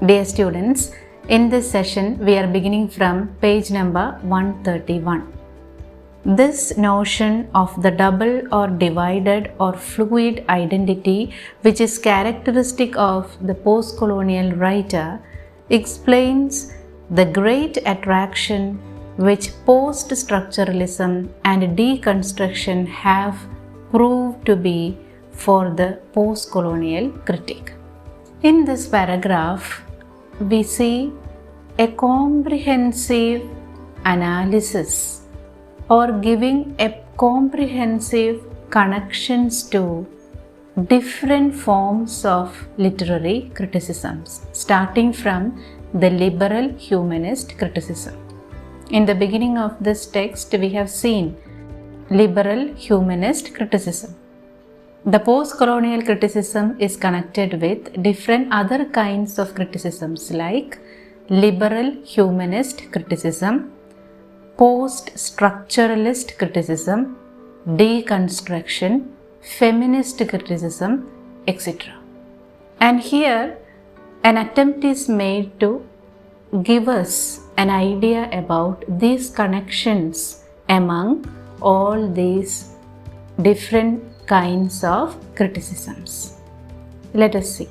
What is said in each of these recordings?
Dear students, in this session we are beginning from page number 131. This notion of the double or divided or fluid identity, which is characteristic of the postcolonial writer, explains the great attraction which post-structuralism and deconstruction have proved to be for the postcolonial critic. In this paragraph, we see a comprehensive analysis or giving a comprehensive connections to different forms of literary criticisms, starting from the liberal humanist criticism. In the beginning of this text, we have seen liberal humanist criticism. The postcolonial criticism is connected with different other kinds of criticisms like liberal humanist criticism, post-structuralist criticism, deconstruction, feminist criticism, etc. And here an attempt is made to give us an idea about these connections among all these different kinds of criticisms. Let us see.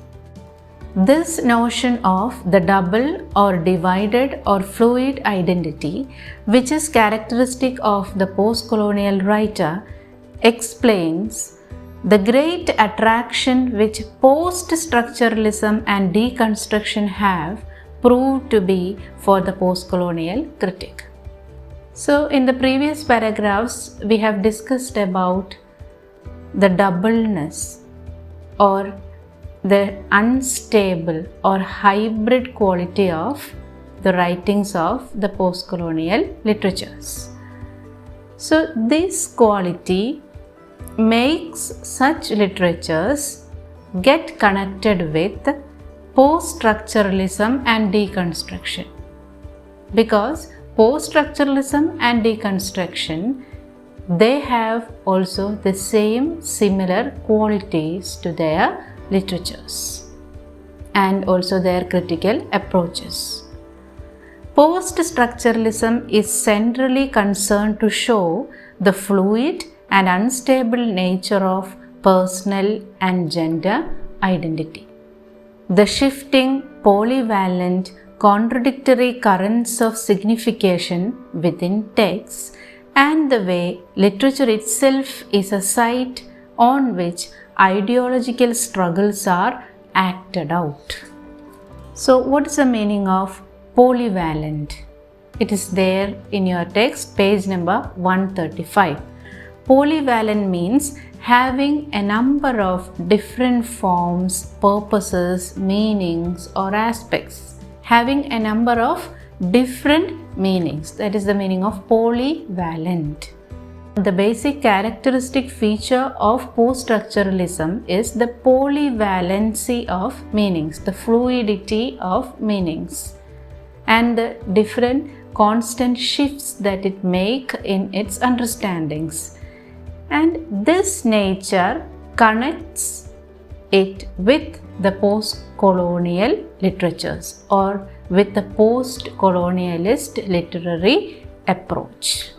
This notion of the double or divided or fluid identity, which is characteristic of the postcolonial writer, explains the great attraction which post-structuralism and deconstruction have proved to be for the postcolonial critic. So, in the previous paragraphs, we have discussed about the doubleness or the unstable or hybrid quality of the writings of the postcolonial literatures. So, this quality makes such literatures get connected with post-structuralism and deconstruction, because post-structuralism and deconstruction, they have also the same similar qualities to their literatures and also their critical approaches. Post-structuralism is centrally concerned to show the fluid and unstable nature of personal and gender identity, the shifting, polyvalent, contradictory currents of signification within texts, and the way literature itself is a site on which ideological struggles are acted out. So, what is the meaning of polyvalent? It is there in your text, page number 135. Polyvalent means having a number of different forms, purposes, meanings, or aspects. Having a number of different meanings. That is the meaning of polyvalent. The basic characteristic feature of post-structuralism is the polyvalency of meanings, the fluidity of meanings, and the different constant shifts that it makes in its understandings. And this nature connects it with the post-colonial literatures or with the post-colonialist literary approach.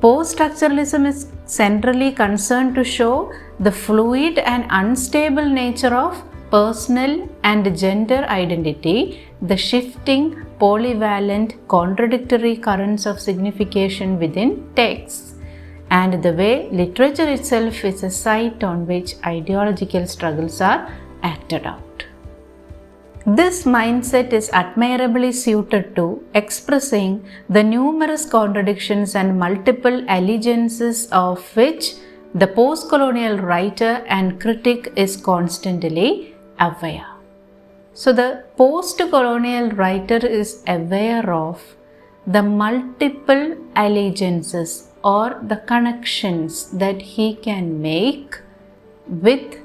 Post-structuralism is centrally concerned to show the fluid and unstable nature of personal and gender identity, the shifting, polyvalent, contradictory currents of signification within texts, and the way literature itself is a site on which ideological struggles are acted out. This mindset is admirably suited to expressing the numerous contradictions and multiple allegiances of which the postcolonial writer and critic is constantly aware. So, the postcolonial writer is aware of the multiple allegiances or the connections that he can make with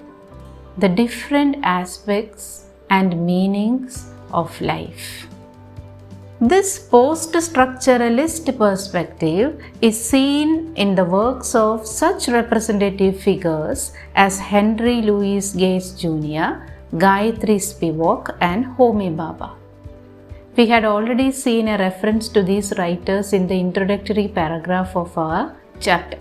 the different aspects and meanings of life. This post-structuralist perspective is seen in the works of such representative figures as Henry Louis Gates Jr., Gayatri Spivak and Homi Bhabha. We had already seen a reference to these writers in the introductory paragraph of our chapter.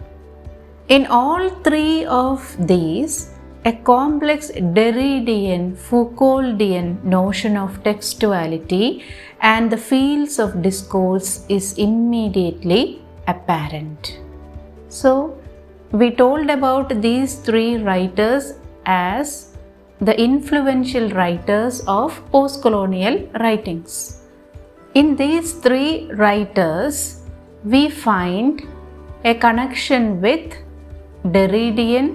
In all three of these, a complex Derridean, Foucauldian notion of textuality and the fields of discourse is immediately apparent. So, we told about these three writers as the influential writers of postcolonial writings. In these three writers, we find a connection with Derridean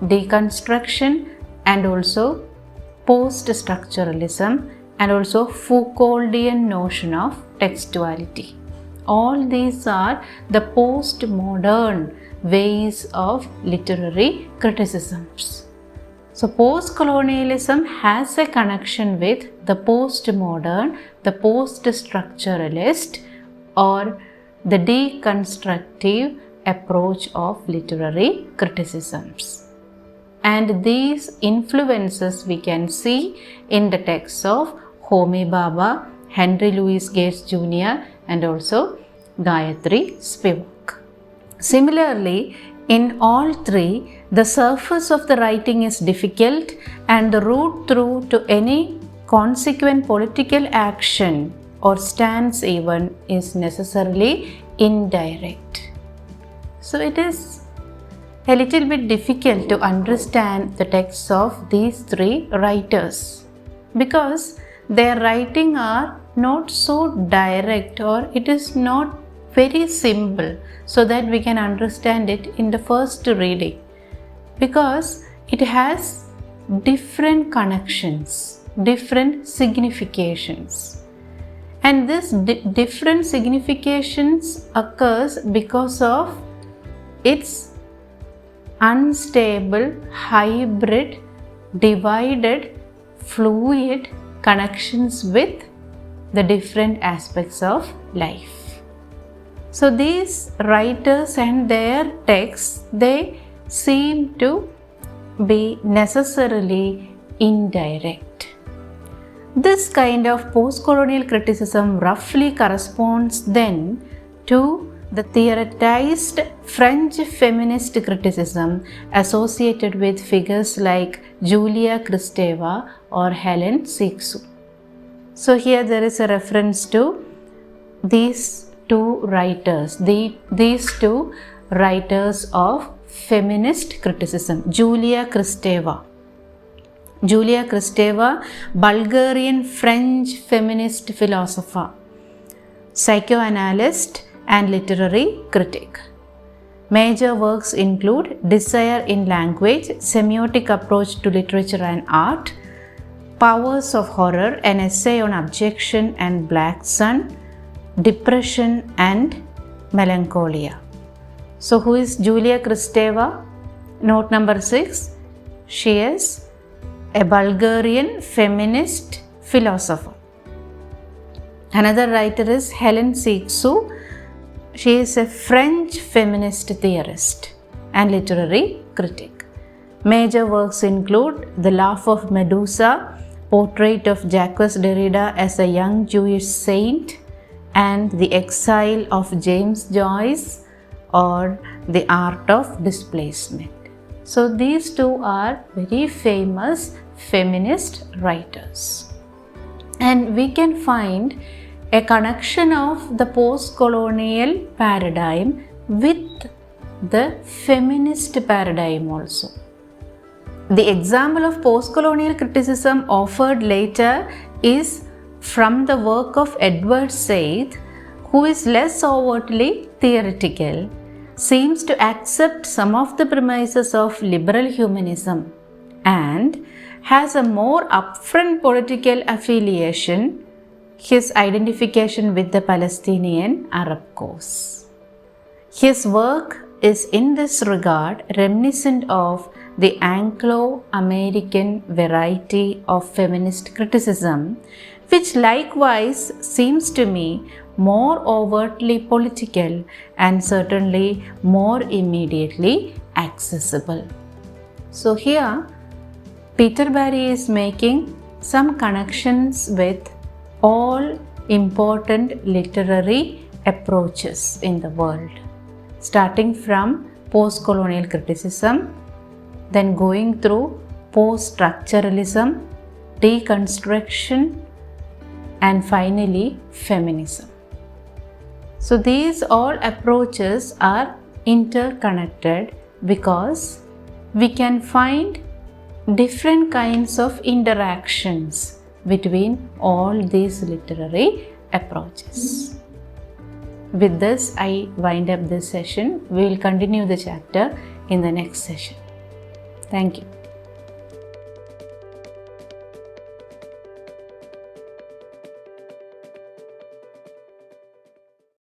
deconstruction and also post-structuralism and also Foucauldian notion of textuality. All these are the postmodern ways of literary criticisms. So postcolonialism has a connection with the postmodern, the post-structuralist or the deconstructive approach of literary criticisms. And these influences we can see in the texts of Homi Bhabha, Henry Louis Gates Jr. and also Gayatri Spivak. Similarly, in all three, the surface of the writing is difficult and the route through to any consequent political action or stance even is necessarily indirect. So it is a little bit difficult to understand the texts of these three writers because their writing are not so direct or it is not very simple so that we can understand it in the first reading because it has different connections, different significations. And this different significations occurs because of its unstable, hybrid, divided, fluid connections with the different aspects of life. So these writers and their texts, they seem to be necessarily indirect. This kind of postcolonial criticism roughly corresponds then to the theoretized French feminist criticism associated with figures like Julia Kristeva or Helen Sixou. So here there is a reference to these two writers, these two writers of feminist criticism. Julia Kristeva, Bulgarian French feminist philosopher, psychoanalyst and literary critic. Major works include Desire in Language, Semiotic Approach to Literature and Art, Powers of Horror, an essay on abjection and Black Sun, Depression and Melancholia. So who is Julia Kristeva? Note number 6. She is a Bulgarian feminist philosopher. Another writer is Helen Sixou. She is a French feminist theorist and literary critic. Major works include The Laugh of Medusa, Portrait of Jacques Derrida as a Young Jewish Saint, and The Exile of James Joyce or The Art of Displacement. So these two are very famous feminist writers. And we can find a connection of the post-colonial paradigm with the feminist paradigm also. The example of post-colonial criticism offered later is from the work of Edward Said, who is less overtly theoretical, seems to accept some of the premises of liberal humanism and has a more upfront political affiliation, his identification with the Palestinian Arab cause. His work is in this regard reminiscent of the Anglo-American variety of feminist criticism, which likewise seems to me more overtly political and certainly more immediately accessible. So here Peter Barry is making some connections with all important literary approaches in the world, starting from postcolonial criticism, then going through post-structuralism, deconstruction, and finally feminism. So these all approaches are interconnected because we can find different kinds of interactions between all these literary approaches. With this, I wind up this session. We will continue the chapter in the next session. Thank you.